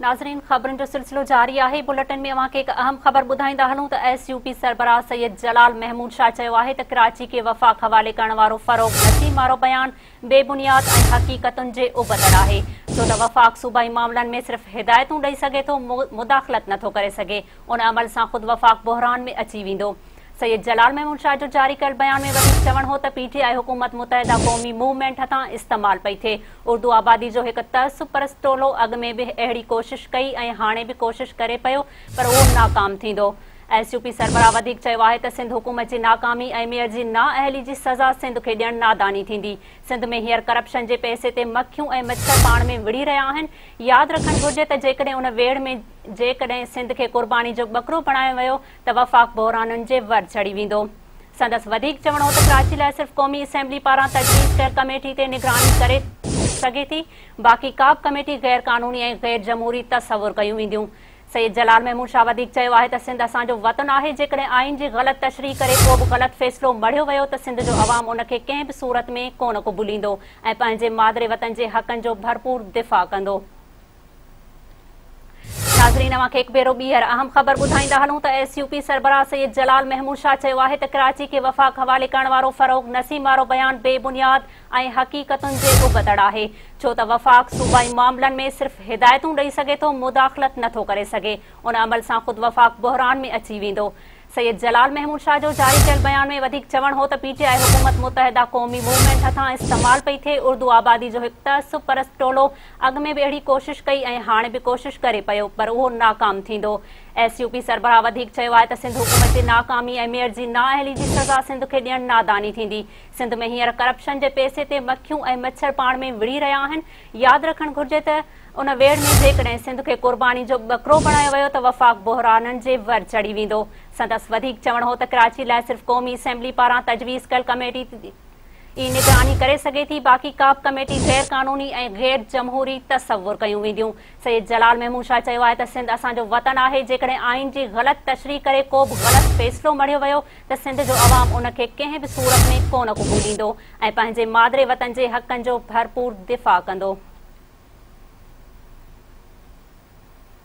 नाज़रीन, खबरन जो सिलसिलो जारी है। बुलेटिन में अवां एक अहम खबर बुधाईंदा हलूं तो SUP सरबराह सैयद जलाल महमूद शाह चयो आहे त कराची के वफ़ाक हवाले करण वारो फरोग़ नसीम वारो बयान बेबुनियाद ऐं हक़ीक़तुनि जे उबतड़ आहे। छो त वफ़ाक सूबाई मामलनि में सिर्फ़ हिदायतूं ॾेई सघे थो, मुदाख़लत नथो करे सघे। उन अमल सां ख़ुदि वफ़ाक बहरान में अची वेंदो। सैयद जलाल महमूद शाह जो जारी कयल बयान में वधीक चवण हो त PTI हुकूमत मुतहदा क़ौमी मूवमेंट हथां इस्तेमाल पई थिए। उर्दू आबादी जो एक तअस्सुब परस्त टोलो अॻु में बि अहिड़ी कोशिश कई ऐं हाणे बि कोशिश करे पियो, पर उहो नाकाम थींदो। SUP सरबराह वधीक चयो आहे त सिंध हुकूमत जी नाकामी ऐं मेयर जी नाअहली जी सज़ा सिंध खे ॾियण नादानी थींदी। सिंध में हींअर करप्शन जे पैसे ते मक्खियूं ऐं मच्छर पाण में विड़ी रहिया आहिनि। यादि रखणु घुर्जे त जेकॾहिं उन वेड़ में जेकॾहिं सिंध खे क़ुर्बानी जो ॿकरो बणायो वियो त वफ़ाक बहराननि जे वर चढ़ी वेंदो। संदसि वधीक चवण हो त कराची लाइ सिर्फ़ क़ौमी असेंबली पारां तजवीज़ कयल कमेटी ते निगरानी करे सघे थी, बाक़ी का बि कमेटी गैर क़ानूनी ऐं गैर जमहूरी तसवुर कयूं वेंदियूं। सैयद जलाल महमूद शाह वधीक चयो आहे त सिंध असांजो वतन आहे। जेकॾहिं आइन जी ग़लति तशरीह करे को बि ग़लति फ़ैसिलो मढ़ियो वियो त सिंध जो अवाम उन खे कंहिं बि सूरत में कोन क़बूलींदो ऐं पंहिंजे मादरे वतन जे हक़नि जो भरपूर दिफ़ा कंदो। नाज़रीन, अवां खे हिकु भेरो ॿीहर अहम ख़बर ॿुधाईंदा हलूं त SUP सरबराह सैयद जलाल महमूद शाह चयो आहे त कराची के वफ़ाक हवाले करण वारो फरोग़ नसीम वारो बयान बेबुनियाद ऐं हक़ीक़तुनि जे उबतड़ आहे। छो त वफ़ाक सूबाई मामलनि में सिर्फ़ हिदायतूं ॾेई सघे थो, मुदाख़लत नथो करे सघे। उन अमल सां ख़ुदि वफ़ाक बहरान में अची वेंदो। सैयद जलाल महमूद शाह जो जारी कयल बयान में वधीक चवण हो त PTI हुकूमत मुतहदा क़ौमी मूवमेंट हथां इस्तेमाल पई थिए। उर्दू आबादी जो एक तअस्सुब परस्त टोलो अॻु में बि अहिड़ी कोशिश कई ऐं हाणे बि कोशिश करे पियो, पर उहो नाकाम थींदो। SUP सरबराह वधीक चयो आहे त सिंध हुकूमत जी नाकामी ऐं मेयर जी नाअहली जी सज़ा सिंध खे ॾियण नादानी थींदी। सिंध में हींअर करप्शन जे पैसे ते मक्खियूं ऐं मच्छर पाण में विड़ी रहिया आहिनि। यादि रखणु घुर्जे त उन वेड़ में जेकॾहिं सिंध खे क़ुर्बानी जो ॿकरो बणायो वियो त वफ़ाक बहराननि जे वर चढ़ी वेंदो। संदसि वधीक चवण हो त कराची लाइ सिर्फ़ क़ौमी असेंबली पारां तजवीज़ कयल कमेटी ई निगरानी करे सघे थी, बाक़ी का बि कमेटी गैर क़ानूनी ऐं गैर जमहूरी तसवुर कयूं वेंदियूं। सैयद जलाल महमूद शाह चयो आहे त सिंध असांजो वतन आहे। जेकॾहिं आइन जी ग़लति तशरीह करे को बि ग़लति फ़ैसिलो मढ़ियो वियो त सिंध जो अवाम उन खे कंहिं बि सूरत में कोन क़बूलींदो ऐं पंहिंजे मादरे वतन जे हक़नि जो भरपूर दिफ़ा कंदो।